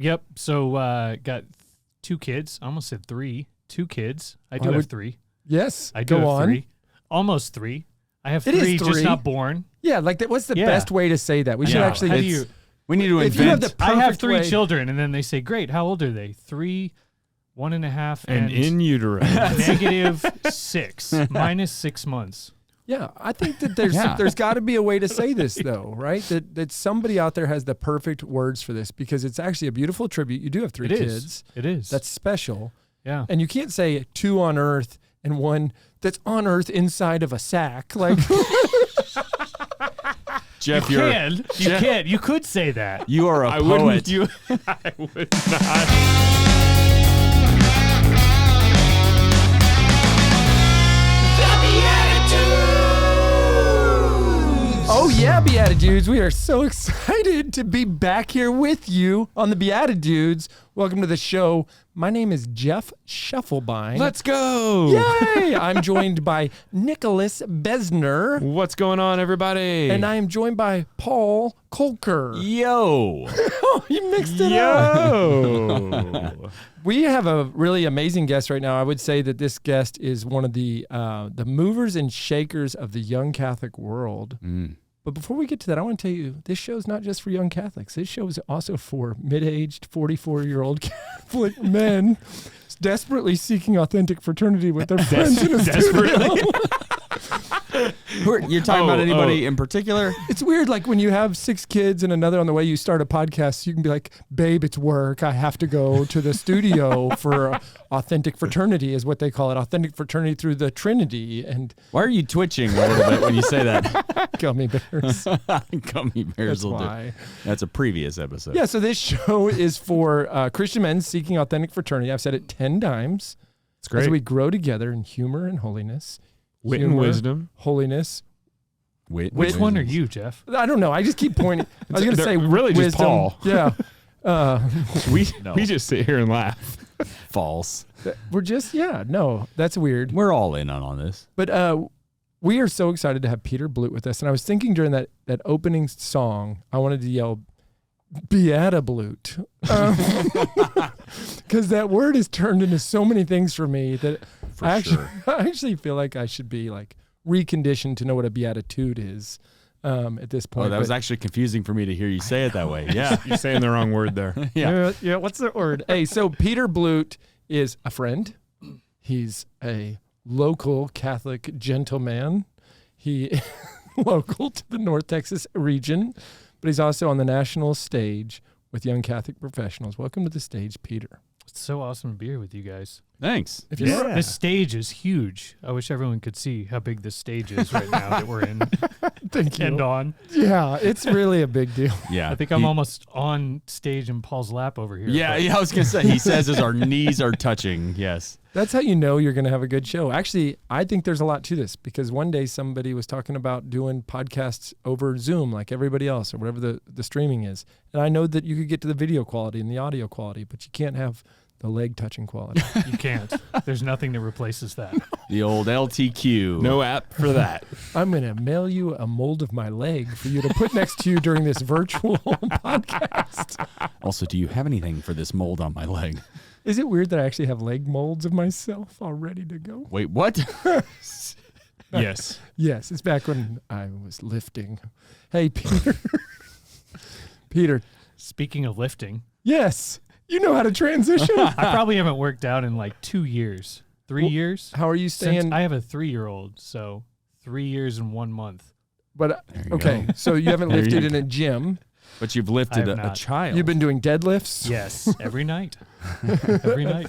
Yep. So got 2 kids. I almost said 3. 2 kids. I do have 3. Yes. I do have 3. Almost 3. I have 3, just not born. Yeah, like that. What's the best way to say that? We should actually. We need to invent. I have 3 children, and then they say, "Great, how old are they?" 3, 1.5, and in utero. -6, minus 6 months. Yeah, I think that there's got to be a way to say this though, right? That somebody out there has the perfect words for this because it's actually a beautiful tribute. You do have 3 kids. It is. That's special. Yeah. And you can't say 2 on earth and 1 that's on earth inside of a sack. Like Jeff, you can't. You could say that. You are a poet. I would not. Oh yeah, BeatiDudes. We are so excited to be back here with you on the BeatiDudes. Welcome to the show. My name is Jeff Scheffelbein. Let's go. Yay! I'm joined by Nicholas Besner. What's going on, everybody? And I am joined by Paul Kolker. Yo. Oh, you mixed it up. We have a really amazing guest right now. I would say that this guest is one of the movers and shakers of the young Catholic world. But before we get to that, I want to tell you, this show is not just for young Catholics. This show is also for mid-aged, 44-year-old Catholic men desperately seeking authentic fraternity with their friends in a studio. You're talking about anybody in particular? It's weird, like when you have 6 kids and another on the way, you start a podcast, you can be like, babe, it's work. I have to go to the studio for authentic fraternity is what they call it. Authentic fraternity through the Trinity. And why are you twitching a little bit when you say that? Gummy bears. Gummy bears will do. That's a previous episode. Yeah, so this show is for Christian men seeking authentic fraternity. I've said it 10 times. It's great. As we grow together in humor and holiness. Wit and wisdom. Holiness. Which one are you, Jeff? I don't know. I just keep pointing. I was going to say really wisdom. just Paul. Yeah. We just sit here and laugh. False. We're just, no, that's weird. We're all in on this. But we are so excited to have Peter Blute with us. And I was thinking during that opening song, I wanted to yell, BeatiDudes. Because that word has turned into so many things for me that I actually feel like I should be like reconditioned to know what a beatitude is at this point. Oh, that was actually confusing for me to hear you say it that way. Yeah. You're saying the wrong word there. Yeah. What's the word? Hey, so Peter Blute is a friend. He's a local Catholic gentleman. He is local to the North Texas region, but he's also on the national stage with young Catholic professionals. Welcome to the stage, Peter. It's so awesome to be here with you guys. Thanks. This stage is huge. I wish everyone could see how big this stage is right now that we're in. Thank you. And on. Yeah, it's really a big deal. Yeah. I think I'm almost on stage in Paul's lap over here. Yeah, I was going to say, he says as our knees are touching. Yes. That's how you know you're going to have a good show. Actually, I think there's a lot to this because one day somebody was talking about doing podcasts over Zoom like everybody else or whatever the streaming is. And I know that you could get to the video quality and the audio quality, but you can't have the leg touching quality. You can't. There's nothing that replaces that. The old LTQ. No app for that. I'm going to mail you a mold of my leg for you to put next to you during this virtual podcast. Also, do you have anything for this mold on my leg? Is it weird that I actually have leg molds of myself all ready to go? Wait, what? Yes. Yes, it's back when I was lifting. Hey, Peter. Peter. Speaking of lifting. Yes. You know how to transition. I probably haven't worked out in like 2 years. 3 years? How are you staying? I have a 3-year-old, so 3 years and 1 month. But okay, so you haven't lifted in a gym. But you've lifted a child. You've been doing deadlifts? Yes, every night. Every night.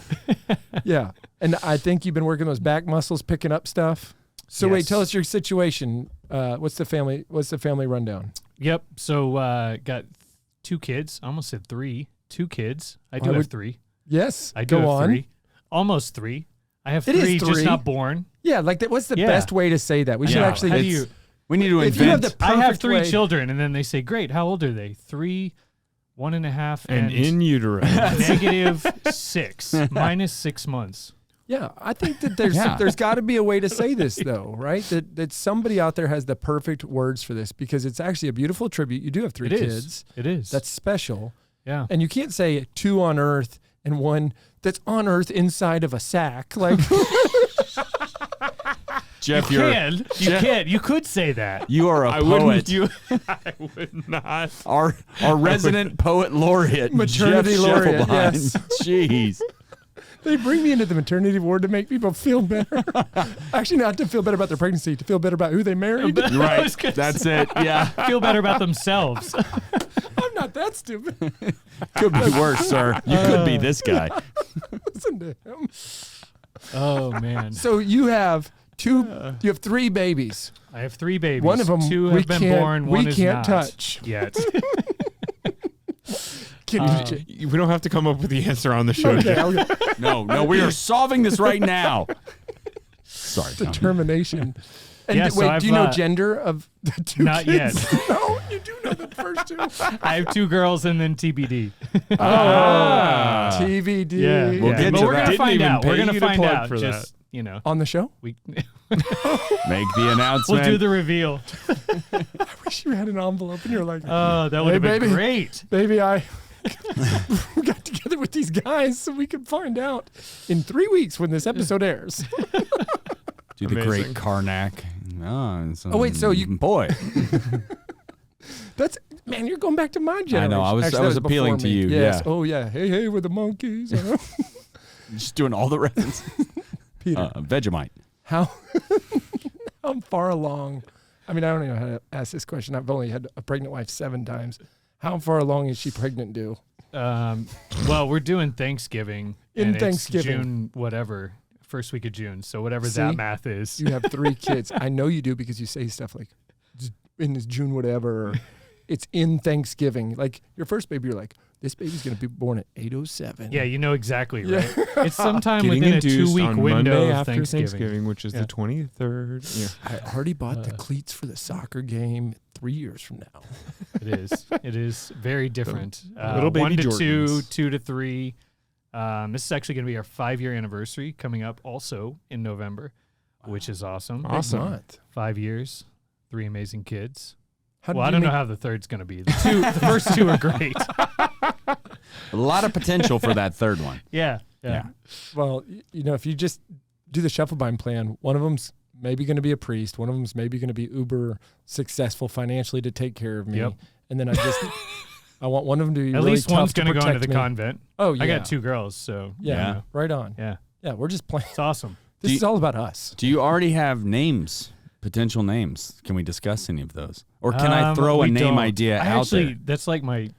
Yeah. And I think you've been working those back muscles, picking up stuff. So wait, tell us your situation. What's the family rundown? Yep. So got 2 kids. I almost said 3. 2 kids. I do have 3. Yes. I do have 3. Almost 3. I have 3, just not born. Yeah, like that. What's the best way to say that? We should actually. We need to invent. I have 3 children, and then they say, "Great, how old are they?" 3, 1.5, and in utero. -6, minus 6 months. Yeah, I think that there's got to be a way to say this though, right? That somebody out there has the perfect words for this because it's actually a beautiful tribute. You do have 3 kids. It is. That's special. Yeah. And you can't say 2 on Earth and 1 that's on Earth inside of a sack. Like, Jeff, you can't. You could say that. You are a I poet. I would not. Our resident poet laureate, Maternity Jeff laureate, Scheffelbein. yes. Jeez. they bring me into the maternity ward to make people feel better. Actually, not to feel better about their pregnancy, to feel better about who they married. Right. That's it. Yeah. Feel better about themselves. I'm not that stupid. Could be worse, sir. You could be this guy. Listen to him. Oh man. So you have 3 babies. I have 3 babies. One of them 2 have been born. One is we can't not touch yet. We don't have to come up with the answer on the show. Okay. No, we are solving this right now. Sorry. Tom. Determination. And Yeah, so do you know I've, gender of the 2 Not kids? yet. No, you do know the first 2. I have 2 girls and then TBD. TVD. Yeah. We'll get But to we're that. gonna find Didn't even out. We're pay gonna you to find plug out. for Just On the show? we Make the announcement. we'll do the reveal. I wish you had an envelope and you're like, Oh, that would have been baby. great. baby, I got together with these guys so we could find out in 3 weeks when this episode airs. Do the Amazing. great Karnak. Oh, wait, so you- boy. That's man, you're going back to my generation. I know. I was Actually, that was appealing before to me. you. Yes. Yeah. Oh yeah. Hey, we're the monkeys. Just doing all the references. Peter, Vegemite. how far along? I mean, I don't even know how to ask this question. I've only had a pregnant wife 7 times. How far along is she pregnant due? Well, we're doing Thanksgiving. In and Thanksgiving. it's June, whatever, first week of June. So whatever See? that math is. You have 3 kids. I know you do because you say stuff like in this June whatever. Or, it's in Thanksgiving. Like your first baby, you're like, this baby's gonna be born at 8:07. Yeah, you know exactly right. Yeah. It's sometime Getting within a induced 2-week on window Monday of after Thanksgiving. which is Yeah. the 23rd. Yeah. I already bought the cleats for the soccer game 3 years from now. It is. It is very different. little baby 1 to 2, Jordans. 2 to 3. This is actually going to be our 5-year anniversary coming up also in November, which is awesome. Awesome. Big month. 5 years, 3 amazing kids. How Well, did I you don't know make- how the third's going to be. The first 2 are great. A lot of potential for that third one. Yeah. Well, you know, if you just do the Scheffelbein plan, one of them's maybe going to be a priest. One of them's maybe going to be uber successful financially to take care of me. Yep. And then I want one of them to be At really least one's going to go into protect the me. convent. Oh, yeah. I got 2 girls, so Yeah. Yeah. Right on. yeah, Yeah, we're just playing. it's awesome. This Do is all about us. Do you already have names? Potential names? Can we discuss any of those? Or can I throw a we name don't. idea I out actually, there? That's like my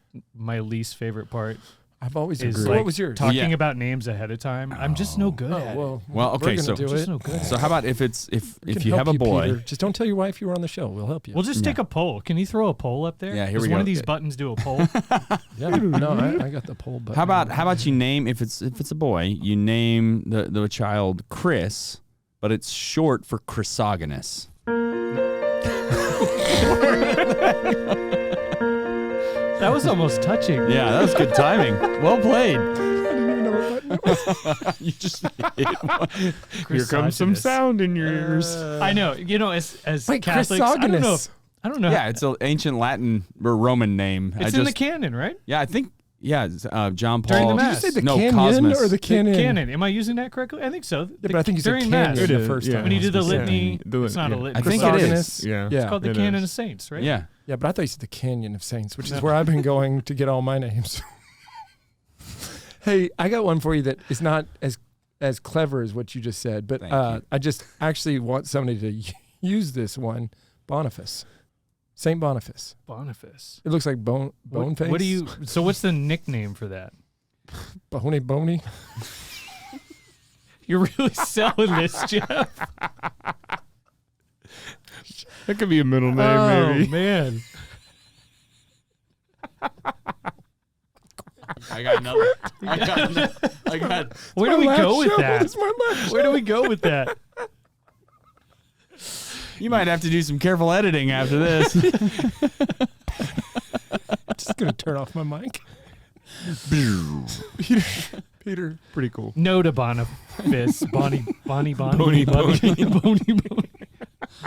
least favorite part. I've always Is agreed. like What was yours? talking Yeah. about names ahead of time. I'm just no good at it. Well, Well, we're okay, gonna so- do Just it. no good. So how about if We if can you have help a boy? Peter. Just don't tell your wife you were on the show. We'll help you. We'll just take a poll. Can you throw a poll up there? Yeah, here Does we one go. of these buttons do a poll? Yeah, no, I got the poll button. How about you name if it's a boy, you name the child Chris, but it's short for Chrysogonus. That was almost touching. Yeah, that was good timing. Well played. I didn't even know what button it was. You just hit one. Here comes some Chrysogonus. sound in your ears. I know. You know, as Wait, Catholics, I don't know. Chrysogonus. I don't know. Yeah, it's an ancient Latin or Roman name. It's in the canon, right? Yeah, I think. Yeah, it's, John During Paul. the Did you Mass. say the No, canyon Cosmos. or the canon? Canon. Am I using that correctly? I think so. Yeah, but I think you said during canyon Mass. the It is, first yeah. time. When you do the Yeah. litany, The it's not a yeah. litany. I think it is. Chrysogonus. Yeah. Yeah. It's called the It Canon is. of Saints, right? Yeah. Yeah, but I thought you said the Canyon of Saints, which is No. where I've been going to get all my names. Hey, I got one for you that is not as clever as what you just said, but Thank you. I just actually want somebody to use this one. Boniface. Saint Boniface. Boniface. It looks like bone face. What do you? So what's the nickname for that? Bony? You're really selling this, Jeff. That could be a middle name, maybe. Man. I got another. I got. Where do we My go last with show. that? It's my last Where do we go with that? You might have to do some careful editing after this. Just going to turn off my mic. Peter. Pretty cool. No to Boniface. Bonnie. Boney. Bonnie.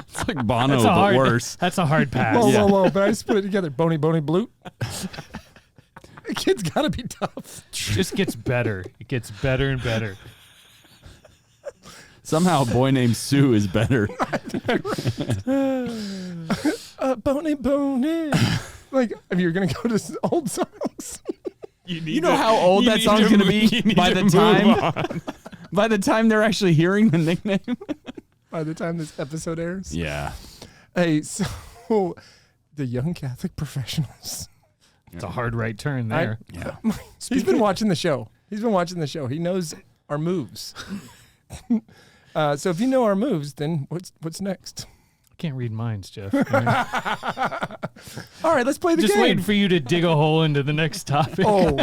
It's like Bono, That's a but hard, worse. That's a hard pass. Whoa, Yeah. whoa, whoa. But I just put it together. Bony Blute. kid's got to be tough. It just gets better. It gets better and better. Somehow a boy named Sue is better. Boney. Like, if you're going to go to old songs. You know how old that song's going to be by the time they're actually hearing the nickname? By the time this episode airs? Yeah. Hey, so the young Catholic professionals. It's a hard right turn there. Yeah. He's been watching the show. He knows our moves. So if you know our moves, then what's next? I can't read minds, Jeff. All right, let's play the Just game. waiting for you to dig a hole into the next topic. Oh,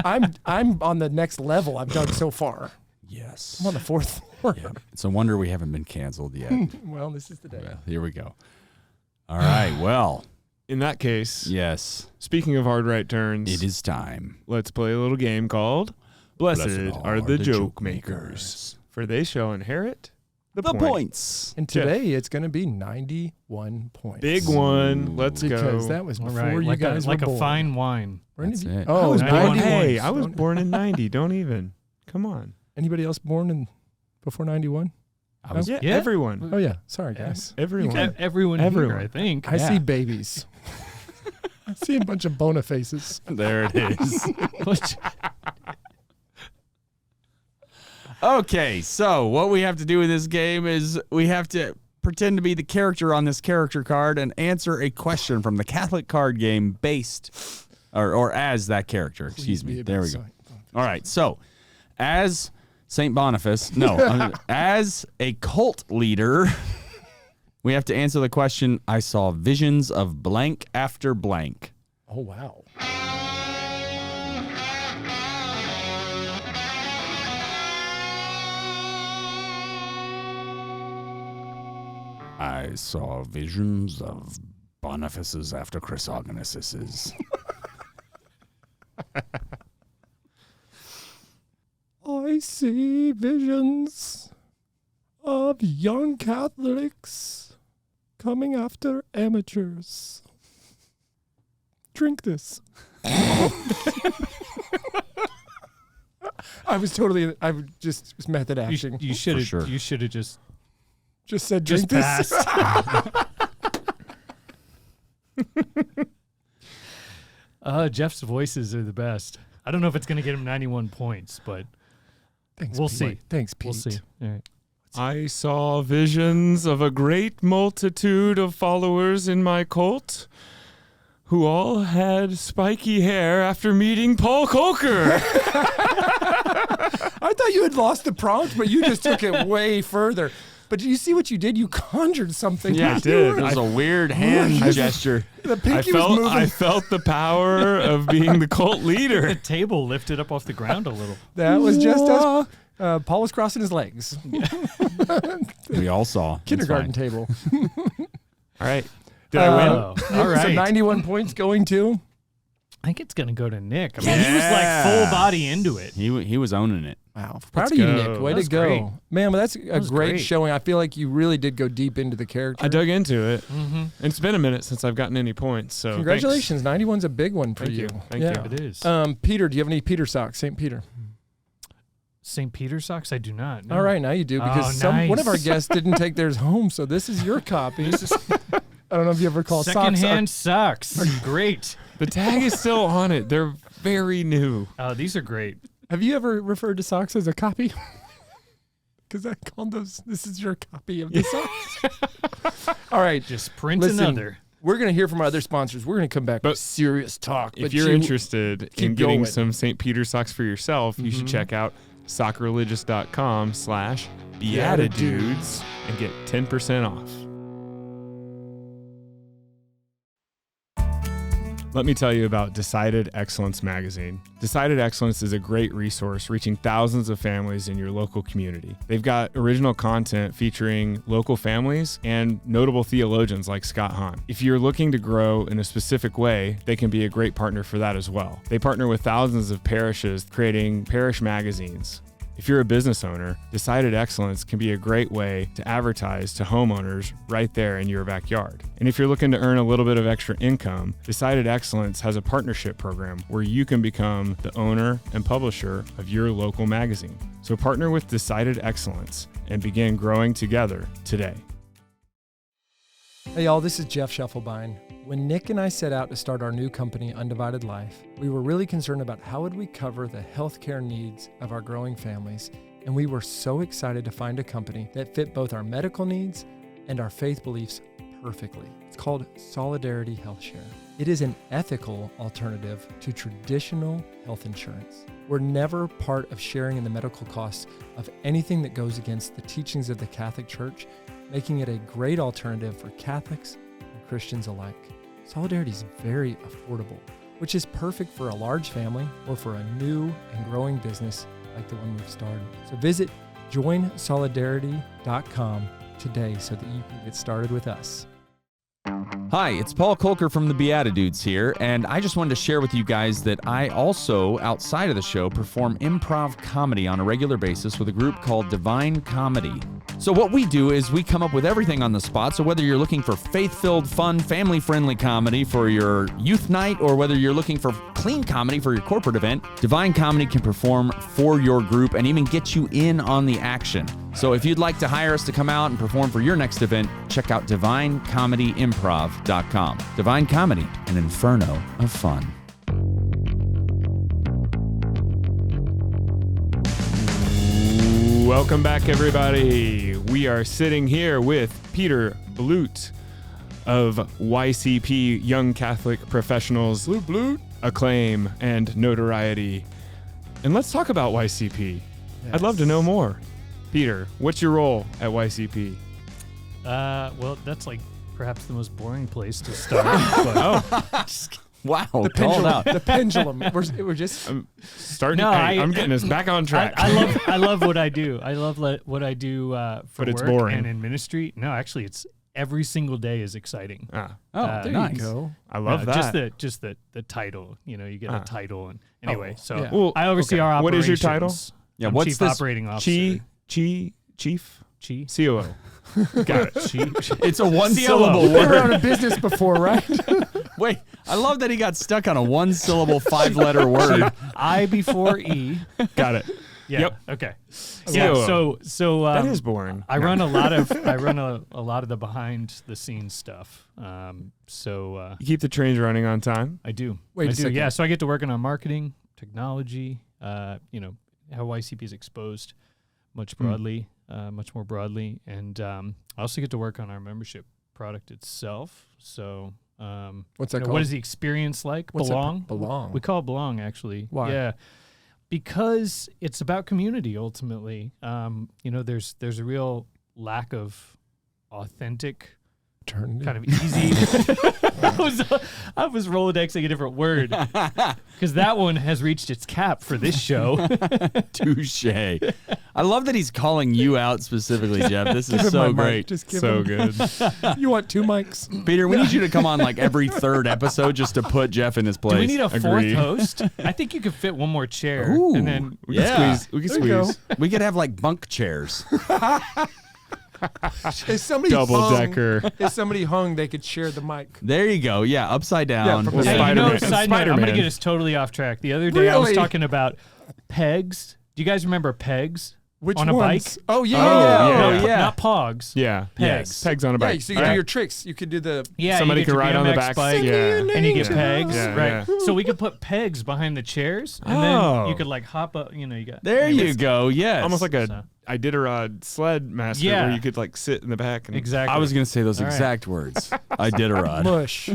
I'm on the next level I've done so far. Yes. I'm on the 4th floor. Yeah. It's a wonder we haven't been canceled yet. Well, this is the day. Well, here we go. All right. Well, In that case, yes, speaking of hard right turns, it is time. let's play a little game called Blessed are the Joke Makers, for they shall inherit the points. And today it's going to be 91 points. Big one. Let's because go. that was All before right, you like guys like were a born. fine wine. Were any That's of you- it. Oh, 91 91 Hey, points. I was born in 90. Don't even. Come on. Anybody else born before 91? I was, Yeah, Yeah. everyone. Oh, yeah. Sorry, guys. Everyone. Everyone Everyone. here, I think. I see babies. I see a bunch of bona faces. there it is. Which- Okay, so what we have to do in this game is we have to pretend to be the character on this character card and answer a question from the Catholic card game based or as that character. Excuse me. There we go. All right, so as St. Boniface, as a cult leader, we have to answer the question, I saw visions of blank after blank. Oh, wow. I saw visions of Bonifaces after Chrysogonuses. I see visions of young Catholics coming after amateurs. Drink this. I was just was method acting. you should have sure. you should have just Just drink this. passed. Jeff's voices are the best. I don't know if it's going to get him 91 points, but Thanks, we'll Pete. see. Thanks, Pete. We'll see. All right. I saw visions of a great multitude of followers in my cult who all had spiky hair after meeting Paul Coker. I thought you had lost the prompt, but you just took it way further. But do you see what you did? You conjured something. Yeah, I You did. were- It was a weird hand gesture. The pinky was moving. I felt the power of being the cult The leader. table lifted up off the ground a little. That was just us. Paul was crossing his legs. We all saw. It's Kindergarten fine. table. All right. Did I win? Oh, all right. So 91 points going to. I think it's going to go to Nick. I mean, he was like full body into it. He was owning it. Wow. Proud Let's of you, go. Nick. Way That to was go. great. Man, but that's a was great great. showing. I feel like you really did go deep into the character. I dug into it. Mm-hmm. It's been a minute since I've gotten any points. So Congratulations. 91's a big one for Thank you. Thank yeah. you. It is. Peter, do you have any Peter socks? St. Peter. St. Peter socks? I do not. No. All right, now you do because Oh, one of our nice. guests didn't take theirs home, so this is your copy. I don't know if you ever call Secondhand socks. socks. Great. The tag is still on it. They're very new. Oh, these are great. Have you ever referred to socks as a copy? Because I called those. This is your copy of the socks. All right, Just print Listen, another. we're gonna hear from our other sponsors. We're gonna come back with But serious talk. If but you're you- interested keep in getting going. some St. Peter socks for yourself, you should check out soccerreligious.com/BeatiDudes and get 10% off. Let me tell you about Decided Excellence magazine. Decided Excellence is a great resource reaching thousands of families in your local community. They've got original content featuring local families and notable theologians like Scott Hahn. If you're looking to grow in a specific way, they can be a great partner for that as well. They partner with thousands of parishes creating parish magazines. If you're a business owner, Decided Excellence can be a great way to advertise to homeowners right there in your backyard. And if you're looking to earn a little bit of extra income, Decided Excellence has a partnership program where you can become the owner and publisher of your local magazine. So partner with Decided Excellence and begin growing together today. Hey y'all, this is Jeff Scheffelbein. When Nick and I set out to start our new company, Undivided Life, we were really concerned about how would we cover the healthcare needs of our growing families, and we were so excited to find a company that fit both our medical needs and our faith beliefs perfectly. It's called Solidarity HealthShare. It is an ethical alternative to traditional health insurance. We're never part of sharing in the medical costs of anything that goes against the teachings of the Catholic Church, making it a great alternative for Catholics and Christians alike. Solidarity is very affordable, which is perfect for a large family or for a new and growing business like the one we've started. So visit joinsolidarity.com today so that you can get started with us. Hi, it's Paul Kolker from the BeatiDudes here, and I just wanted to share with you guys that I also, outside of the show, perform improv comedy on a regular basis with a group called Divine Comedy. So what we do is we come up with everything on the spot, so whether you're looking for faith-filled, fun, family-friendly comedy for your youth night, or whether you're looking for clean comedy for your corporate event, Divine Comedy can perform for your group and even get you in on the action. So if you'd like to hire us to come out and perform for your next event, check out DivineComedyImprov.com. Divine Comedy, an inferno of fun. Welcome back, everybody. We are sitting here with Peter Blute of YCP, Young Catholic Professionals, Blute, acclaim and notoriety. And let's talk about YCP. Yes. I'd love to know more. Peter, what's your role at YCP? Well, that's like perhaps the most boring place to start. Wow, the pendulum. The pendulum. We're just starting. No, I'm getting us back on track. I love what I do. I love what I do for but it's work boring. and in ministry. No, actually, it's every single day is exciting. there nice. you go. I love that. Just the title. You know, you get a title, and anyway. So yeah. Well, I oversee our operations. What is your title? Yeah, I'm what's Chief this? Operating Officer. Chief? Chi. COO. Got it. It's a one-syllable We've been word. out of business before, right? Wait, I love that he got stuck on a one-syllable, five-letter word. I before E. Got it. Yeah. Yep. Okay. COO. Yeah. So That is boring. I run a lot of a lot of the behind the scenes stuff. So You keep the trains running on time. I do. Wait a second. Yeah. So I get to work on marketing, technology. You know how YCP is exposed much broadly, much more broadly, and I also get to work on our membership product itself. So What's that called? what is the experience like? What's Belong. Belong. We call it Belong, actually. Why? Yeah. Because it's about community ultimately. You know, there's a real lack of authentic, Eternity. kind of easy. I was Rolodexing a different word because that one has reached its cap for this show. Touche. I love that he's calling you out specifically, Jeff. This Give is him so my mic. great. Just give So him. good. You want two mics? Peter, we need you to come on like every third episode just to put Jeff in his place. Do we need a fourth Agreed. host? I think you could fit one more chair, Ooh. and then We Yeah. can squeeze. We can There you squeeze. We could have like bunk chairs. If somebody Double hung, decker. If somebody hung, they could share the mic. There you go. Yeah, upside down. from Well, the Hey, side. you know, Spider-Man. side note, I'm going to Spider-Man. get us totally off track. The other day I was Really? talking about pegs. Do you guys remember pegs? Which On a ones? bike? Oh yeah. Oh, No, yeah. not pogs. Yeah. Pegs. Pegs on a bike. Yeah, so you can do your tricks. You could do the. Yeah, Somebody you get can your ride on the BMX back. bike, Yeah. and you get Yeah. pegs, Yeah, right? yeah. So we could put pegs behind the chairs, and Oh. then you could like hop up. You know, you got There you go. Yes. Almost like a So- Iditarod sled master Yeah. where you could like sit in the back. And exactly. I was going to say those All right. exact words. I did a rod. Mush.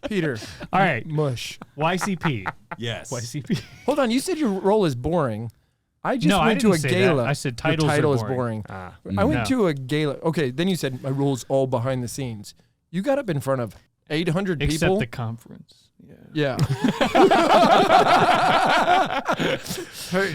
Peter. All right, Mush. YCP. Yes. YCP. Hold on. You said your role is boring. I just No, I went to didn't a say gala. that. I said Your titles are title is boring. boring. Ah. I went No. to a gala. Okay, then you said my role's all behind the scenes. You got up in front of 800 Except people. the conference. Yeah.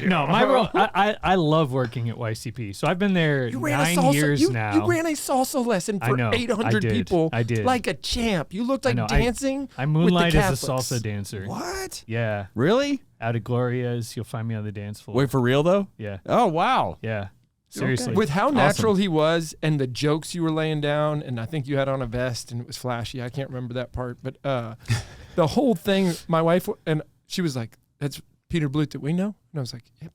No, my role. I love working at YCP. So I've been there You ran a 9 salsa. years now. You ran a salsa lesson I for know, 800 I did, people. I did. Like a champ. You looked I like know, dancing. I with the moonlight as a Catholics. salsa dancer. What? Yeah, Really? out at Gloria's. You'll find me on the dance floor. Wait, for real though? Yeah. Oh, wow. Yeah. Seriously. With how natural he was and the jokes you were laying down, and I think you had on a vest and it was flashy. I can't remember that part, but the whole thing, my wife, and she was like, that's Peter Blute that we know? And I was like, yep.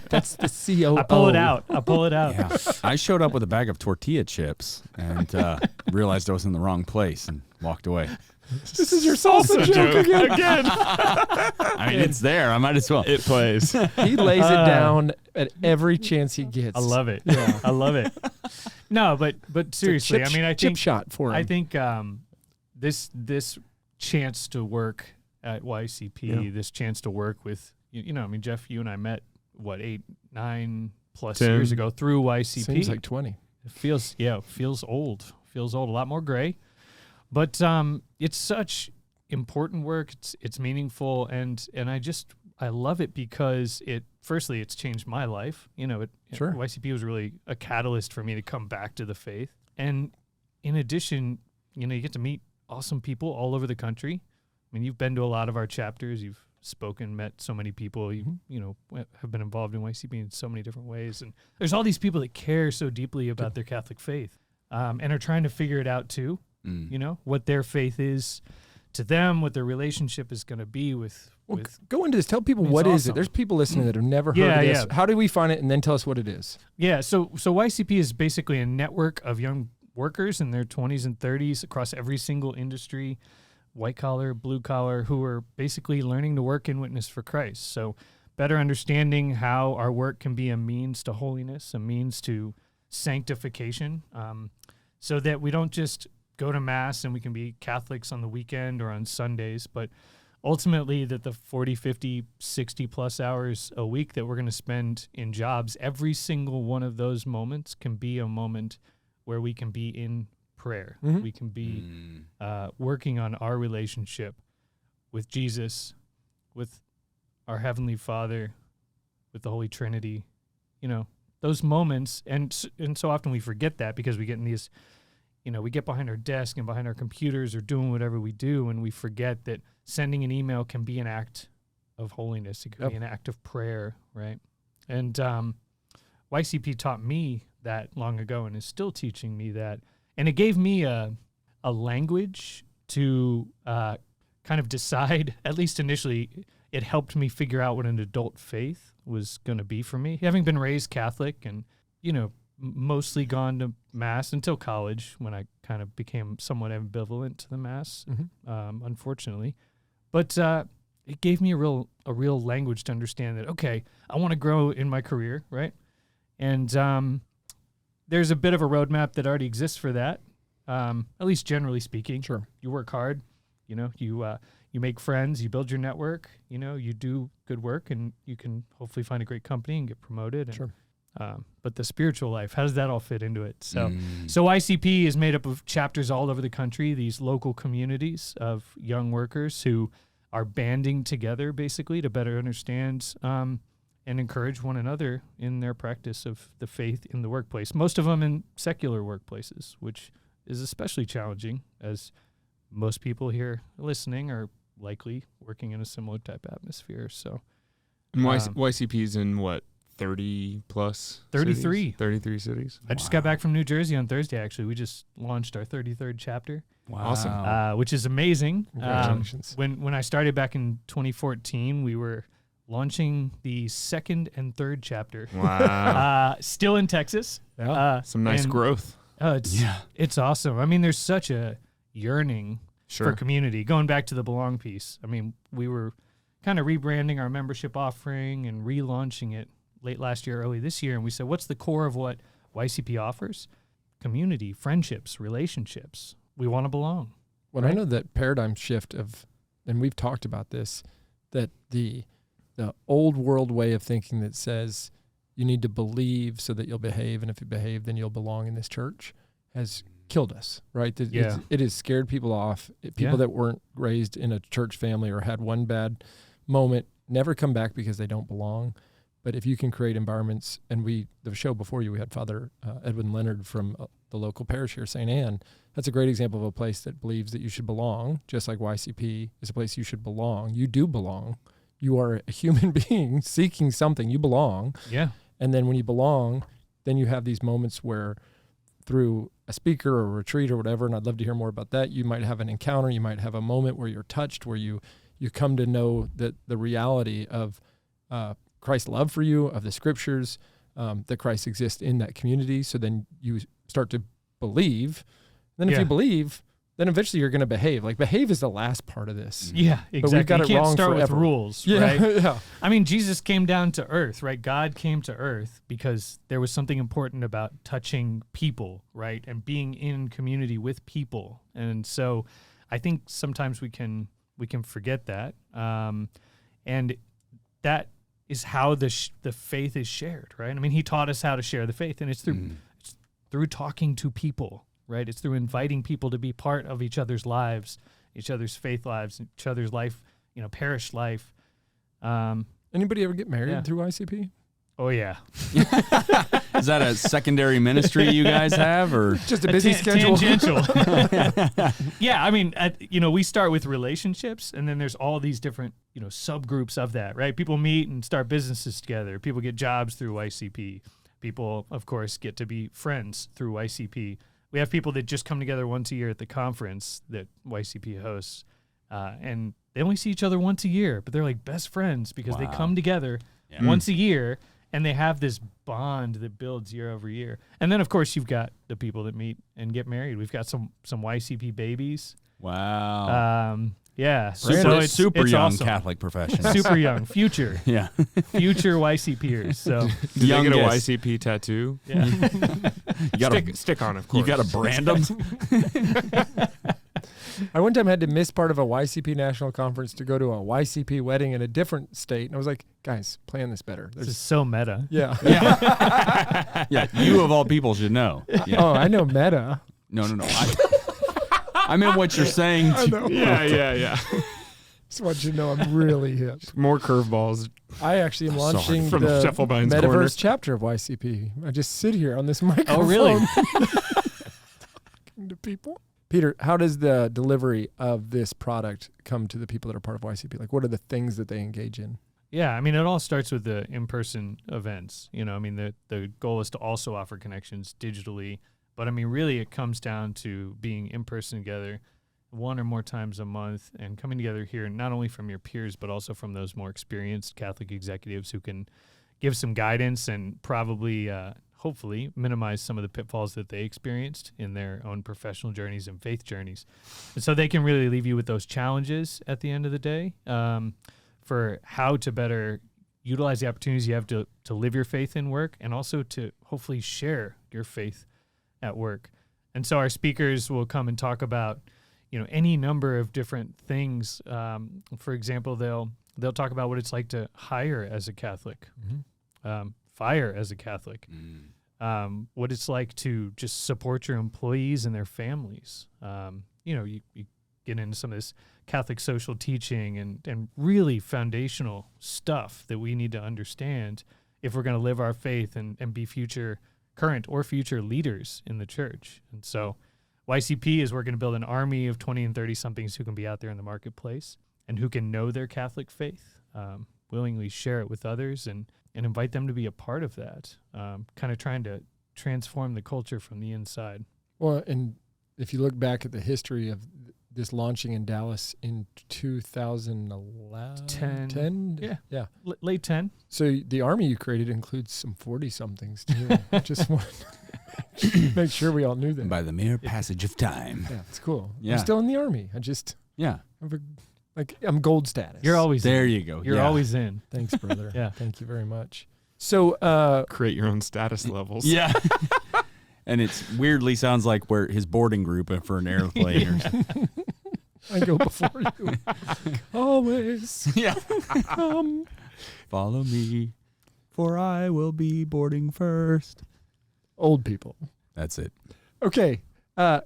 That's the COO. I pull it out. Yeah. I showed up with a bag of tortilla chips and realized I was in the wrong place and walked away. This is your salsa joke again. I mean, it's there. I might as well. It plays. He lays it down at every chance he gets. I love it. Yeah. I love it. No, but seriously, I mean, I chip think shot for him. I think this chance to work at YCP, this chance to work with I mean, Jeff, you and I met 8, 9 plus 10 years ago through YCP. Seems like 20. It feels old. Feels old. A lot more gray. But it's such important work. It's meaningful, and I love it because firstly it's changed my life. Sure. YCP was really a catalyst for me to come back to the faith. And in addition, you get to meet awesome people all over the country. I mean, you've been to a lot of our chapters. You've spoken, met so many people. You have been involved in YCP in so many different ways. And there's all these people that care so deeply about their Catholic faith, and are trying to figure it out too. What their faith is to them, what their relationship is going to be with. Go into this. Tell people what is it. There's people listening that have never heard of this. Yeah. How do we find it? And then tell us what it is. Yeah. So YCP is basically a network of young workers in their 20s and 30s across every single industry, white collar, blue collar, who are basically learning to work and witness for Christ. So better understanding how our work can be a means to holiness, a means to sanctification, so that we don't just go to Mass and we can be Catholics on the weekend or on Sundays, but ultimately that the 40, 50, 60 plus hours a week that we're going to spend in jobs, every single one of those moments can be a moment where we can be in prayer. Mm-hmm. We can be working on our relationship with Jesus, with our Heavenly Father, with the Holy Trinity. Those moments, and so often we forget that because we get in these, we get behind our desk and behind our computers or doing whatever we do, and we forget that sending an email can be an act of holiness. It can be an act of prayer, right? And YCP taught me that long ago and is still teaching me that. And it gave me a language to kind of decide, at least initially, it helped me figure out what an adult faith was going to be for me. Having been raised Catholic and, mostly gone to Mass until college, when I kind of became somewhat ambivalent to the Mass, unfortunately. But it gave me a real language to understand that, okay, I want to grow in my career, right? And there's a bit of a roadmap that already exists for that, at least generally speaking. Sure. You work hard, you make friends, you build your network, you do good work, and you can hopefully find a great company and get promoted. And, sure. But the spiritual life, how does that all fit into it? So YCP is made up of chapters all over the country, these local communities of young workers who are banding together basically to better understand and encourage one another in their practice of the faith in the workplace. Most of them in secular workplaces, which is especially challenging, as most people here listening are likely working in a similar type atmosphere. So, And YCP's in what, 30 plus 33 cities? 33 cities. I just got back from New Jersey on Thursday. Actually, we just launched our 33rd chapter. Wow. Awesome. Which is amazing. Congratulations. When I started back in 2014, we were launching the 2nd and 3rd chapter. Wow. Still in Texas. Some nice growth. It's awesome. I mean, there's such a yearning for community. Going back to the belong piece, I mean, we were kind of rebranding our membership offering and relaunching it late last year, early this year, and we said, what's the core of what YCP offers? Community, friendships, relationships. We want to belong. Well, I know that paradigm shift of, and we've talked about this, that the old world way of thinking that says you need to believe so that you'll behave, and if you behave, then you'll belong in this church, has killed us, right? It has scared people off. People that weren't raised in a church family or had one bad moment never come back because they don't belong. But if you can create environments, and the show before you, we had Father Edwin Leonard from the local parish here, St. Anne. That's a great example of a place that believes that you should belong, just like YCP is a place you should belong. You do belong. You are a human being seeking something. You belong. Yeah. And then when you belong, then you have these moments where through a speaker or a retreat or whatever, and I'd love to hear more about that, you might have an encounter, you might have a moment where you're touched, where you come to know that the reality of Christ's love for you, of the scriptures, that Christ exists in that community. So then you start to believe. Then if you believe, then eventually you're going to behave. Like, behave is the last part of this. Yeah, exactly. But we've got you it can't wrong start forever. with rules, Yeah, right? yeah. I mean, Jesus came down to earth, right? God came to earth because there was something important about touching people, right? And being in community with people. And so I think sometimes we can forget that. And that is how the faith is shared, right? I mean, he taught us how to share the faith, and it's through talking to people, right? It's through inviting people to be part of each other's lives, each other's faith lives, each other's life, parish life. Anybody ever get married through YCP? Oh, yeah. Is that a secondary ministry you guys have, or Just a busy schedule? Tangential. Yeah, I mean, we start with relationships, and then there's all these different, subgroups of that, right? People meet and start businesses together. People get jobs through YCP. People, of course, get to be friends through YCP. We have people that just come together once a year at the conference that YCP hosts, and they only see each other once a year, but they're like best friends because they come together once a year, and they have this bond that builds year over year. And then, of course, you've got the people that meet and get married. We've got some YCP babies. wow, Yeah, it's super young awesome. Catholic profession, Super young, future future YCPers. So Did they get a Youngest. YCP tattoo? yeah. you got to Stick on, of course. you got to brand them. I one time had to miss part of a YCP national conference to go to a YCP wedding in a different state. And I was like, guys, plan this better. This is so meta. Yeah. Yeah, you of all people should know. Yeah. Oh, I know meta. No. I meant what you're saying. Yeah. Just want you to know I'm really hip. More curveballs. I actually am launching From the Scheffelbein's Metaverse corner. chapter of YCP. I just sit here on this microphone. Oh, really? Talking to people. Peter, how does the delivery of this product come to the people that are part of YCP? Like, what are the things that they engage in? Yeah, I mean, it all starts with the in-person events. The goal is to also offer connections digitally. But, I mean, really it comes down to being in person together one or more times a month and coming together here, not only from your peers, but also from those more experienced Catholic executives who can give some guidance and probably, hopefully, minimize some of the pitfalls that they experienced in their own professional journeys and faith journeys. And so they can really leave you with those challenges at the end of the day for how to better utilize the opportunities you have to live your faith in work and also to hopefully share your faith at work. And so our speakers will come and talk about, any number of different things. For example, they'll talk about what it's like to hire as a Catholic, fire as a Catholic, what it's like to just support your employees and their families. You get into some of this Catholic social teaching and really foundational stuff that we need to understand if we're going to live our faith and be current or future leaders in the church. And so YCP is we're going to build an army of 20 and 30-somethings who can be out there in the marketplace and who can know their Catholic faith, willingly share it with others and invite them to be a part of that, kind of trying to transform the culture from the inside. Well, and if you look back at the history of this launching in Dallas in 2011? 10? Yeah. Late 10. So the army you created includes some 40-somethings too. Just want to make sure we all knew that. By the mere passage of time. Yeah, it's cool. Yeah. I'm still in the army. I'm gold status. You're always There in. you go. You're always in. Thanks, brother. Yeah. Thank you very much. So Create your own status levels. Yeah. And it weirdly sounds like we're his boarding group for an airplane. Or I go before you. Always. Yeah. Come. Follow me, for I will be boarding first. Old people. That's it. Okay.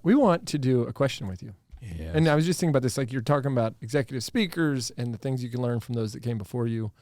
We want to do a question with you. Yes. And I was just thinking about this, like you're talking about executive speakers and the things you can learn from those that came before you.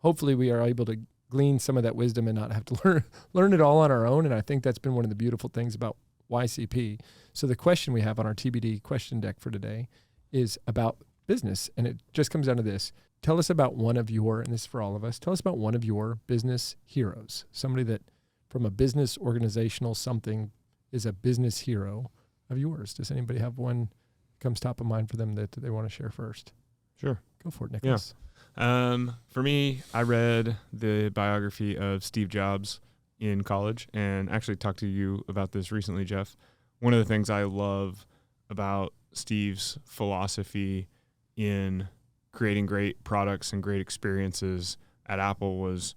Hopefully we are able to glean some of that wisdom and not have to learn it all on our own. And I think that's been one of the beautiful things about YCP. So the question we have on our TBD question deck for today is about business. And it just comes down to this. Tell us about one of your, and this is for all of us, tell us about one of your business heroes, somebody that from a business organizational something is a business hero of yours. Does anybody have one that comes top of mind for them that they want to share first? Sure. Go for it, Nicholas. For me, I read the biography of Steve Jobs in college and actually talked to you about this recently, Jeff. One of the things I love about Steve's philosophy in creating great products and great experiences at Apple was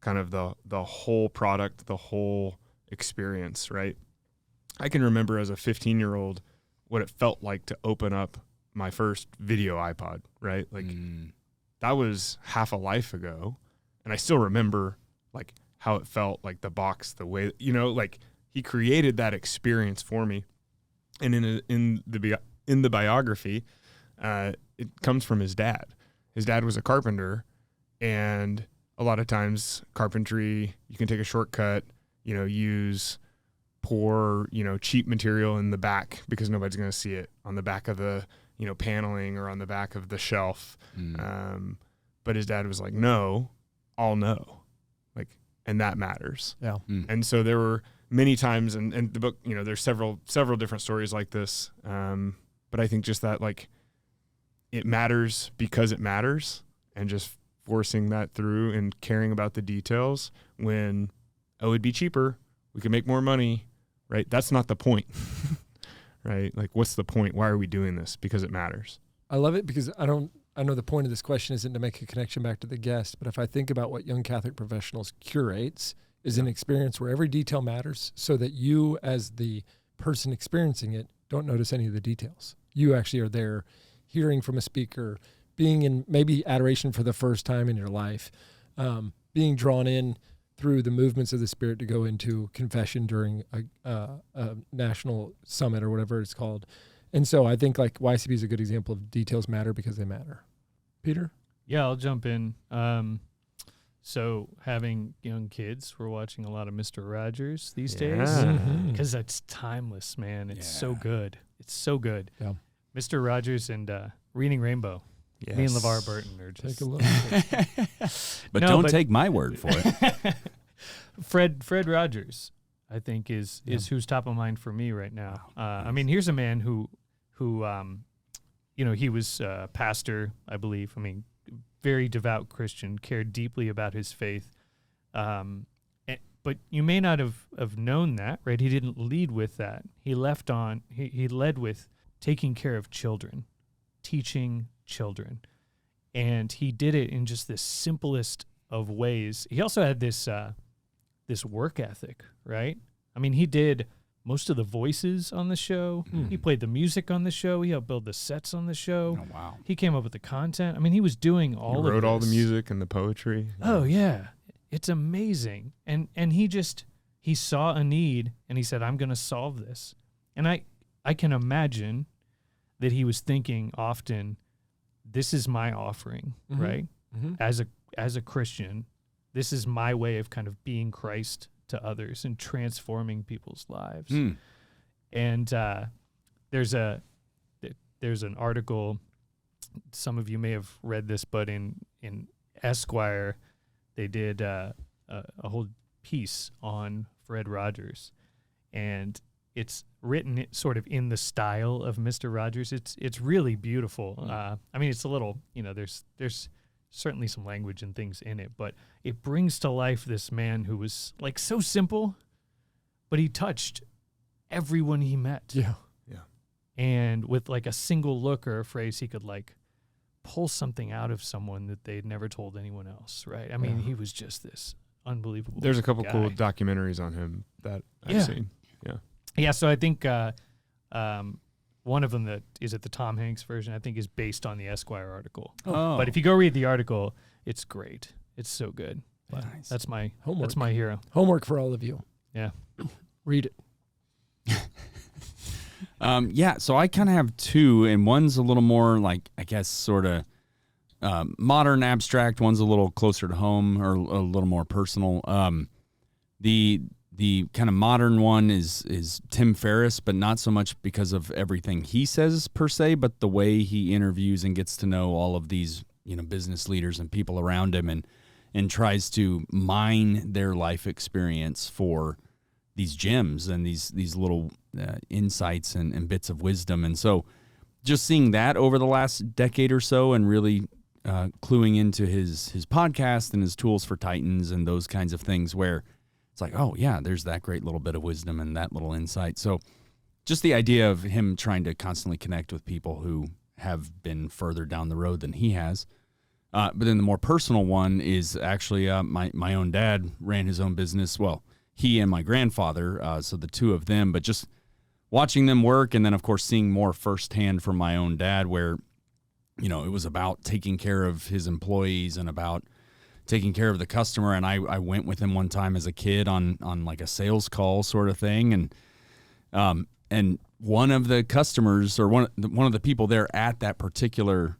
kind of the whole product, the whole experience, right? I can remember as a 15-year-old what it felt like to open up my first video iPod, right? Like that was half a life ago. And I still remember like how it felt, like the box, the way, like he created that experience for me. And in the biography, it comes from his dad. His dad was a carpenter, and a lot of times carpentry, you can take a shortcut, use poor, cheap material in the back because nobody's going to see it on the back of the, paneling or on the back of the shelf. But his dad was like, no, I'll know. Like, and that matters. Yeah. And so there were many times in the book, there's several different stories like this. But I think just that, like, it matters because it matters, and just forcing that through and caring about the details when, it'd be cheaper, we could make more money, right? That's not the point, right? Like, what's the point? Why are we doing this? Because it matters. I love it because I know the point of this question isn't to make a connection back to the guest, but if I think about what Young Catholic Professionals curates is an experience where every detail matters so that you as the person experiencing it don't notice any of the details. You actually are there hearing from a speaker, being in maybe adoration for the first time in your life, being drawn in through the movements of the Spirit to go into confession during a national summit or whatever it's called. And so I think like YCP is a good example of details matter because they matter. Peter? Yeah, I'll jump in. So having young kids, we're watching a lot of Mr. Rogers these days because that's timeless, man. It's so good. It's so good. Yeah. Mr. Rogers and Reading Rainbow. Yes. Me and LeVar Burton are just... Take a look. But don't take my word for it. Fred Rogers, I think, is who's top of mind for me right now. I mean, here's a man who he was a pastor, I believe. I mean, very devout Christian, cared deeply about his faith. But you may not have known that, right? He didn't lead with that. He led with taking care of children, teaching children. And he did it in just the simplest of ways. He also had this work ethic, right? I mean, he did most of the voices on the show. He played the music on the show. He helped build the sets on the show. Oh, wow. He came up with the content. I mean, he was doing all of it. He wrote all the music and the poetry. Oh, yeah. It's amazing. And he saw a need, and he said, I'm going to solve this. And I can imagine that he was thinking often, this is my offering, right? As a Christian, this is my way of kind of being Christ to others and transforming people's lives. And there's an article, some of you may have read this, but in Esquire, they did a whole piece on Fred Rogers, and it's written sort of in the style of Mr. Rogers. It's really beautiful. I mean, it's a little, there's certainly some language and things in it, but it brings to life this man who was like so simple, but he touched everyone he met. Yeah. And with like a single look or a phrase, he could like pull something out of someone that they'd never told anyone else, right? I mean, he was just this unbelievable There's a couple guy. cool documentaries on him that I've seen. Yeah, so I think one of them that is at the Tom Hanks version, I think, is based on the Esquire article. Oh. But if you go read the article, it's great. It's so good. But Nice. That's my Homework. That's my hero. Homework for all of you. Yeah. Read it. So I kind of have two, and one's a little more like, I guess, sort of modern abstract. One's a little closer to home or a little more personal. The The kind of modern one is Tim Ferriss, but not so much because of everything he says per se, but the way he interviews and gets to know all of these, business leaders and people around him, and tries to mine their life experience for these gems and these little insights and bits of wisdom. And so just seeing that over the last decade or so, and really cluing into his podcast and his tools for Titans and those kinds of things, where it's like, oh yeah, there's that great little bit of wisdom and that little insight. So just the idea of him trying to constantly connect with people who have been further down the road than he has. But then the more personal one is actually my own dad ran his own business. Well, he and my grandfather, so the two of them, but just watching them work, and then of course seeing more firsthand from my own dad, where it was about taking care of his employees and about taking care of the customer. And I went with him one time as a kid on like a sales call sort of thing, and one of the customers, or one of the people there at that particular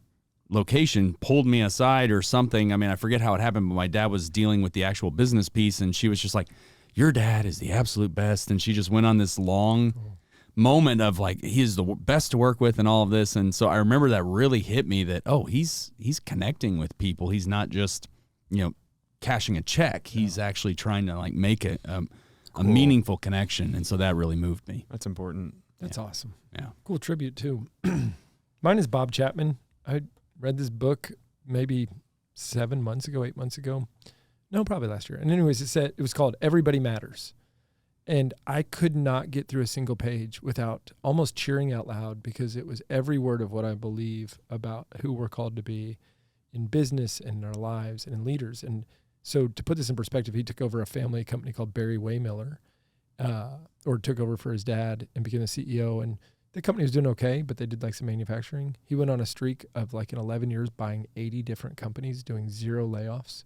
location, pulled me aside or something. I mean, I forget how it happened, but my dad was dealing with the actual business piece, and she was just like, "Your dad is the absolute best," and she just went on this long moment of like, he is the best to work with and all of this. And so I remember that really hit me, that he's connecting with people. He's not just cashing a check. He's actually trying to like make a meaningful connection. And so that really moved me. That's important. That's awesome. Yeah. Cool tribute too. Mine is Bob Chapman. I read this book maybe 8 months ago. No, probably last year. And anyways, it was called Everybody Matters. And I could not get through a single page without almost cheering out loud, because it was every word of what I believe about who we're called to be in business and in our lives and in leaders. And so to put this in perspective, he took over a family company called Barry Waymiller, or took over for his dad and became the CEO. And the company was doing okay, but they did like some manufacturing. He went on a streak of like in 11 years buying 80 different companies, doing 0 layoffs,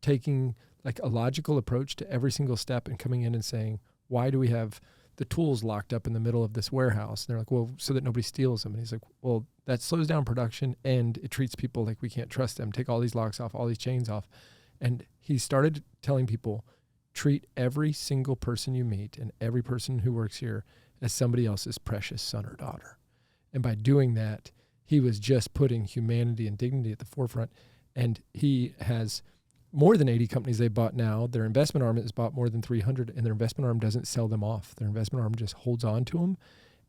taking like a logical approach to every single step and coming in and saying, why do we have the tools locked up in the middle of this warehouse? And they're like, well, so that nobody steals them. And he's like, well, that slows down production and it treats people like we can't trust them. Take all these locks off, all these chains off. And he started telling people, treat every single person you meet and every person who works here as somebody else's precious son or daughter. And by doing that, he was just putting humanity and dignity at the forefront. And he has more than 80 companies they bought now. Their investment arm has bought more than 300, and their investment arm doesn't sell them off. Their investment arm just holds on to them.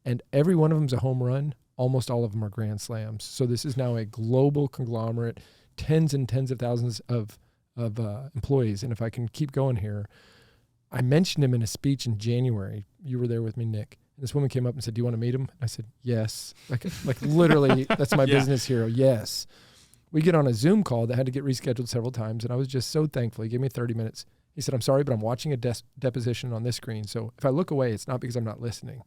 And every one of them is a home run. Almost all of them are grand slams. So this is now a global conglomerate, tens and tens of thousands of employees. And if I can keep going here, I mentioned him in a speech in January. You were there with me, Nick. And this woman came up and said, do you want to meet him? I said, yes. Like literally, that's my business hero. Yes. We get on a Zoom call that had to get rescheduled several times, and I was just so thankful. He gave me 30 minutes. He said, I'm sorry, but I'm watching a deposition on this screen. So if I look away, it's not because I'm not listening,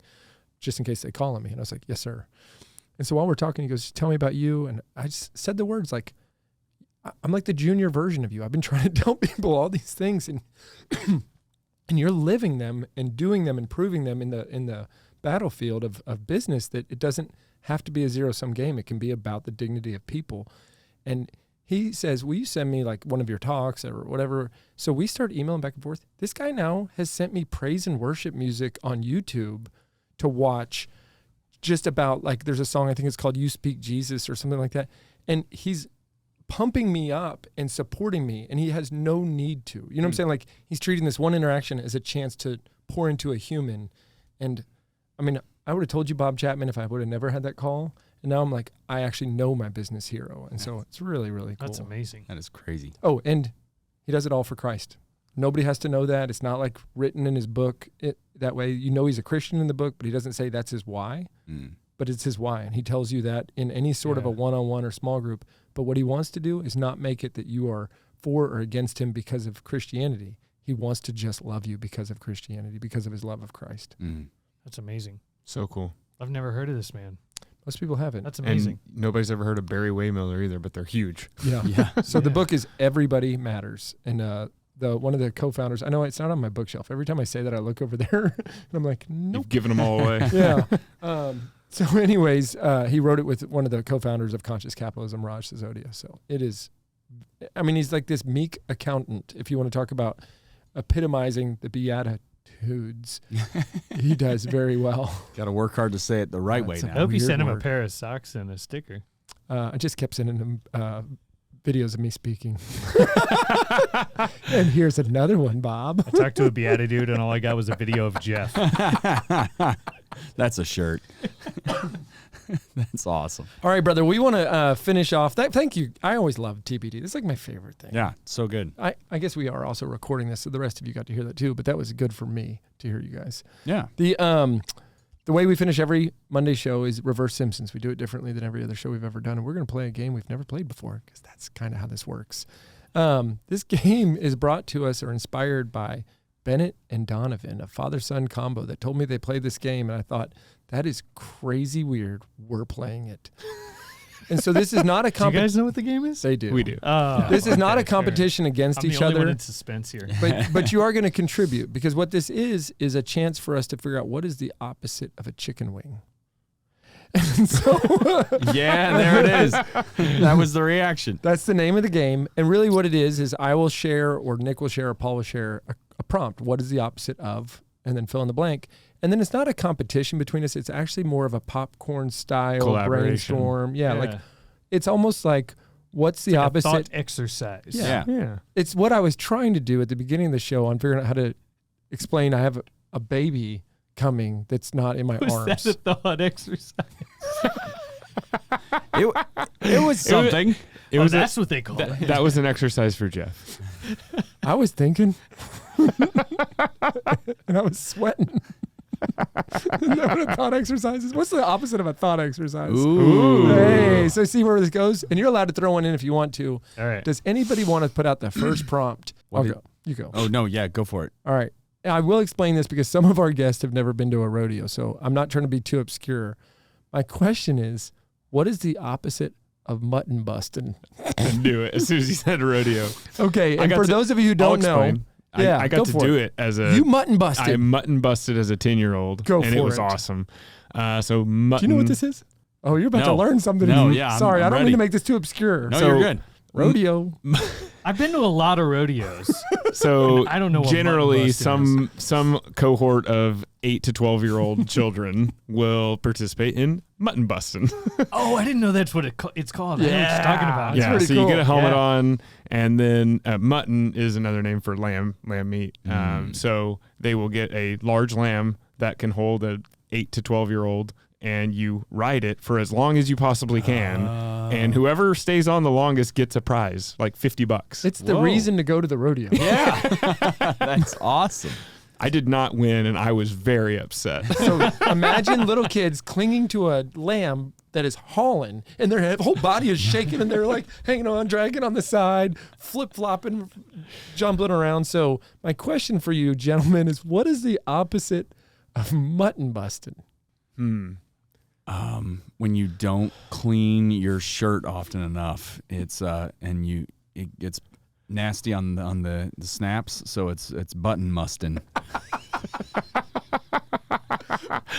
just in case they call on me. And I was like, yes, sir. And so while we're talking, he goes, tell me about you. And I just said the words like, I'm like the junior version of you. I've been trying to tell people all these things, and and you're living them and doing them and proving them in the battlefield of business, that it doesn't have to be a zero-sum game. It can be about the dignity of people. And he says, will you send me like one of your talks or whatever? So we start emailing back and forth. This guy now has sent me praise and worship music on YouTube to watch, just about like, there's a song, I think it's called You Speak Jesus or something like that. And he's pumping me up and supporting me, and he has no need to. You know what I'm saying? Like, he's treating this one interaction as a chance to pour into a human. And I mean, I would have told you Bob Chapman if I would have never had that call. And now I'm like, I actually know my business hero. And so it's really, really cool. That's amazing. That is crazy. Oh, and he does it all for Christ. Nobody has to know that. It's not like written in his book that way. You know he's a Christian in the book, but he doesn't say that's his why. But it's his why. And he tells you that in any sort of a one-on-one or small group. But what he wants to do is not make it that you are for or against him because of Christianity. He wants to just love you because of Christianity, because of his love of Christ. That's amazing. So cool. I've never heard of this man. Most people haven't. That's amazing. And nobody's ever heard of Barry Waymiller either, but they're huge. Yeah. So the book is Everybody Matters. And one of the co-founders, I know it's not on my bookshelf. Every time I say that, I look over there and I'm like, nope. You've given them all away. Yeah. So anyways, he wrote it with one of the co-founders of Conscious Capitalism, Raj Sisodia. So it is, I mean, he's like this meek accountant, if you want to talk about epitomizing the beatitude BeatiDudes. He does very well. Got to work hard to say it the right way That's a now. I hope you Weird sent him a word. pair of socks and a sticker. I just kept sending him videos of me speaking. And here's another one, Bob. I talked to a BeatiDude and all I got was a video of Jeff. That's a shirt. That's awesome. All right, brother. We want to finish off. Thank you. I always love TBD. It's like my favorite thing. Yeah, so good. I guess we are also recording this, so the rest of you got to hear that too. But that was good for me to hear you guys. Yeah. The way we finish every Monday show is Reverse Simpsons. We do it differently than every other show we've ever done, and we're going to play a game we've never played before because that's kind of how this works. This game is brought to us or inspired by Bennett and Donovan, a father-son combo that told me they played this game, and I thought, that is crazy weird. We're playing it. And so this is not a Do you guys know what the game is? They do. We do. Oh, This is not a okay, fair. competition against I'm each the only other. one in suspense here. But you are going to contribute because what this is a chance for us to figure out what is the opposite of a chicken wing. And so Yeah, there it is. That was the reaction. that's the name of the game. And really what it is I will share or Nick will share or Paul will share a prompt. What is the opposite of? And then fill in the blank. And then it's not a competition between us. It's actually more of a popcorn style Collaboration. brainstorm. Yeah, like it's almost like what's the Like a opposite? thought exercise. Yeah. Yeah. It's what I was trying to do at the beginning of the show on figuring out how to explain I have a baby coming that's not in my Was arms. that a thought exercise? It was something. It was that's what they call it. that was an exercise for Jeff. I was thinking, and I was sweating. Isn't that what a thought exercise is? What's the opposite of a thought exercise? Ooh. Hey, so see where this goes? And you're allowed to throw one in if you want to. All right. Does anybody want to put out the first prompt? What I'll did- go. You go. Oh, no, yeah, go for it. All right. I will explain this because some of our guests have never been to a rodeo, so I'm not trying to be too obscure. My question is, what is the opposite of mutton busting? I knew it as soon as he said rodeo. Okay, I and got for to- those of you who I'll don't know, explain. yeah, I go got to for do it. it as a You mutton busted. I mutton busted as a 10-year-old. Go and for it was it. awesome. So Do mutton. you know what this is? Oh, you're about to No. learn something. No, yeah, I'm- Sorry, I'm I don't mean ready. to make this too obscure. No, So- you're good. Rodeo. I've been to a lot of rodeos. So I don't know what generally mutton some cohort of 8 to 12-year-old children will participate in mutton busting. Oh, I didn't know that's what it's called. I know what you're talking about. That's Yeah, pretty so you get cool. a helmet Yeah. on, and then mutton is another name for lamb meat. So they will get a large lamb that can hold a 8 to 12-year-old, and you ride it for as long as you possibly can, and whoever stays on the longest gets a prize, like $50. It's the Whoa. reason to go to the rodeo. Yeah. That's awesome. I did not win, and I was very upset. So imagine little kids clinging to a lamb that is hauling, and their whole body is shaking, and they're like hanging on, dragging on the side, flip-flopping, jumping around. So my question for you, gentlemen, is what is the opposite of mutton busting? When you don't clean your shirt often enough, it's and it gets nasty on the snaps, so it's button mustin'.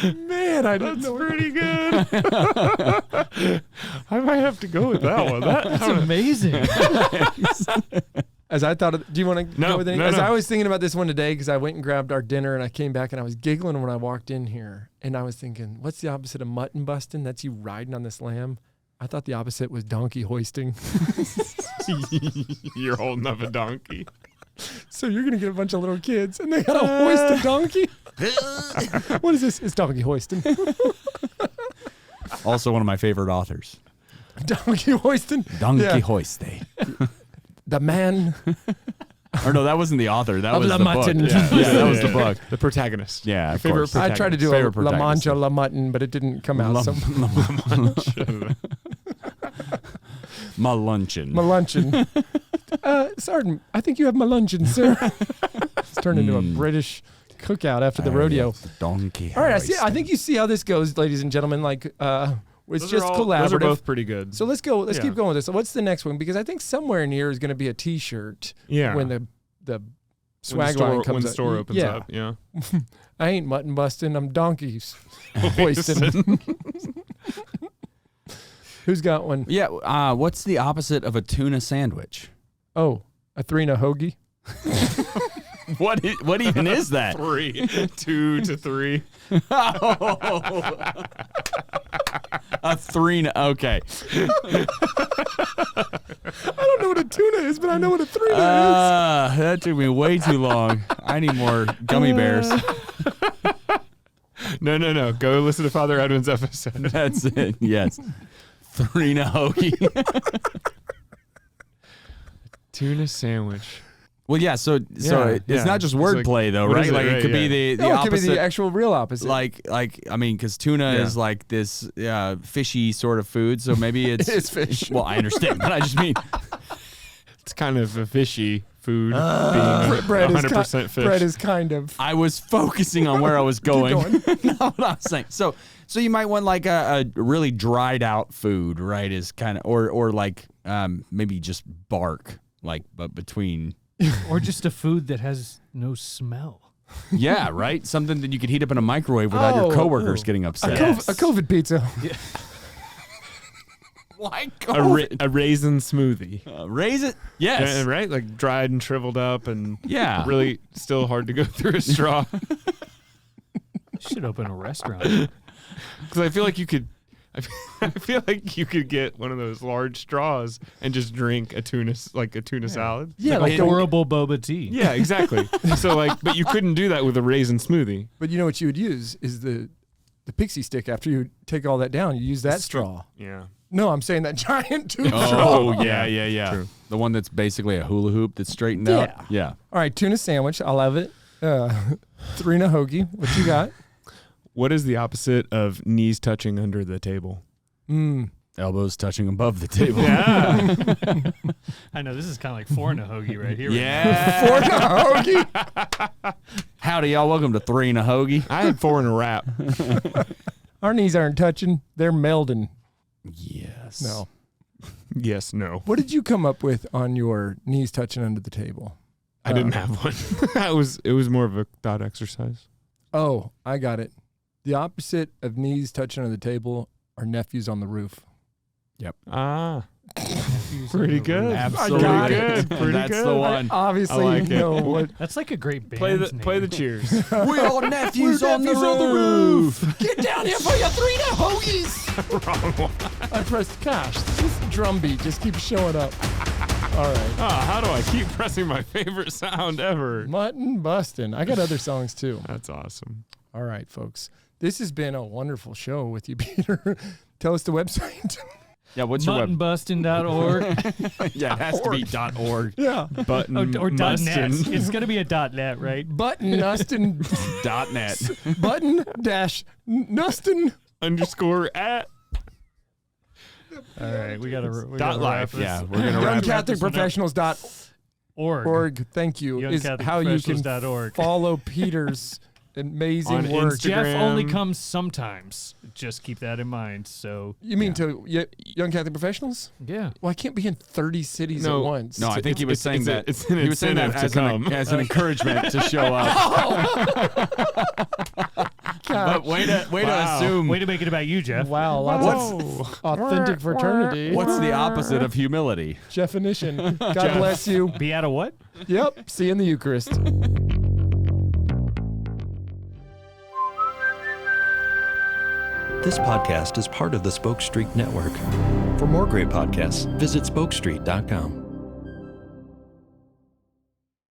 Man, I didn't know. Pretty good. I might have to go with that one. That's amazing. As I thought of, do you want to No, go with any? no, As no. I was thinking about this one today, because I went and grabbed our dinner and I came back and I was giggling when I walked in here. And I was thinking, what's the opposite of mutton busting? That's you riding on this lamb. I thought the opposite was donkey hoisting. You're holding up a donkey. So you're going to get a bunch of little kids and they got to hoist a donkey? What is this? It's donkey hoisting. Also one of my favorite authors. Donkey hoisting. Donkey Yeah. Hoiste. The man. Or no, that wasn't the author. That Of was the the mutton. book. Yeah, that was the book. The protagonist. Yeah, Your of favorite course. I tried to do Favorite a La protagonist. Mancha La Mutton, but it didn't come out. So My luncheon. my luncheon. Sergeant, I think you have my luncheon, sir. It's turned into a British cookout after the rodeo. Donkey. All right, I think you see how this goes, ladies and gentlemen. Like, it's Those just are collaborative. Those are both pretty good. So let's go. Let's Yeah. keep going with this. So what's the next one? Because I think somewhere in here is going to be a T-shirt. Yeah. When the When swag the store, line comes when the up. store opens Yeah. up. Yeah. I ain't mutton busting. I'm donkeys hoisting. Who's got one? Yeah. What's the opposite of a tuna sandwich? Oh, a three and a hoagie. What even is that? 3, 2 to 3. A 3. Okay. I don't know what a tuna is, but I know what a 3 is. That took me way too long. I need more gummy bears. No. Go listen to Father Edwin's episode. That's it. Yes. 3 hoagie. Tuna sandwich. Well, yeah. So it's not just wordplay though, right? Like it could be the It opposite. could be the actual real opposite. Like I mean, because tuna is like this fishy sort of food, so maybe it's It's fish. Well, I understand, but I just mean It's kind of a fishy food, being bread 100% fish. Bread is kind of. I was focusing on where I was going. Not what I was saying. So you might want like a really dried out food, right? Is kind of or like maybe just bark, like but between. Or just a food that has no smell. Yeah, right. Something that you could heat up in a microwave without your coworkers getting upset. A COVID pizza. Why A raisin smoothie. Raise it? Yes. Yeah, right? Like dried and shriveled up and Yeah. really still hard to go through a straw. Should open a restaurant. Because I feel like you could get one of those large straws and just drink a tuna salad. Yeah, like like horrible boba tea. Yeah, exactly. So but you couldn't do that with a raisin smoothie. But you know what you would use is the pixie stick. After you take all that down, you use that straw. Yeah. No, I'm saying that giant tube straw. Oh, yeah. True. The one that's basically a hula hoop that's straightened out. Yeah. All right, tuna sandwich. I love it. 3 and a hoagie. What you got? What is the opposite of knees touching under the table? Elbows touching above the table. Yeah. I know, this is kind of like 4 and a hoagie right here. Yeah. 4 and a hoagie. Howdy, y'all. Welcome to 3 and a hoagie. I had 4 and a wrap. Our knees aren't touching. They're melding. Yes. No. Yes, no. What did you come up with on your knees touching under the table? I didn't have one. It was more of a thought exercise. Oh, I got it. The opposite of knees touching under the table are nephews on the roof. Ah. Pretty good. Absolutely. got it. Pretty That's good. the one. Obviously, I like you it. know what. That's like a great band Play the name. cheers. We all nephews, on the roof. Get down here for your 3 and a hoagies. Wrong one. I pressed gosh. This drum beat just keeps showing up. All right. How do I keep pressing my favorite sound ever? Mutton bustin'. I got other songs too. That's awesome. All right, folks. This has been a wonderful show with you, Peter. Tell us the website. Yeah, what's your web? Muttonbustin.org. Yeah, it has to be .org. Yeah. Button or .net. Mustin. It's going to be a .net, right? Button Nustin. .net. Button dash Nustin. _ at. All right, we got to Dot live. Yeah, we're going to wrap it. YoungCatholicProfessionals.org. Thank you. Is how you can YoungCatholicProfessionals.org. follow Peter's amazing On work. Instagram. Jeff only comes sometimes. Just keep that in mind. So You mean to Young Catholic Professionals? yeah, Well, I can't be in 30 cities No. at once. No, I think he was saying that. It's an He was saying that incentive to as an encouragement to show up. But way to Wow. assume. way to make it about you, Jeff. Wow, lots of authentic fraternity. What's the opposite of humility? definition? God bless you. Be out of what? Yep. See you in the Eucharist. This podcast is part of the Spoke Street Network. For more great podcasts, visit spokestreet.com.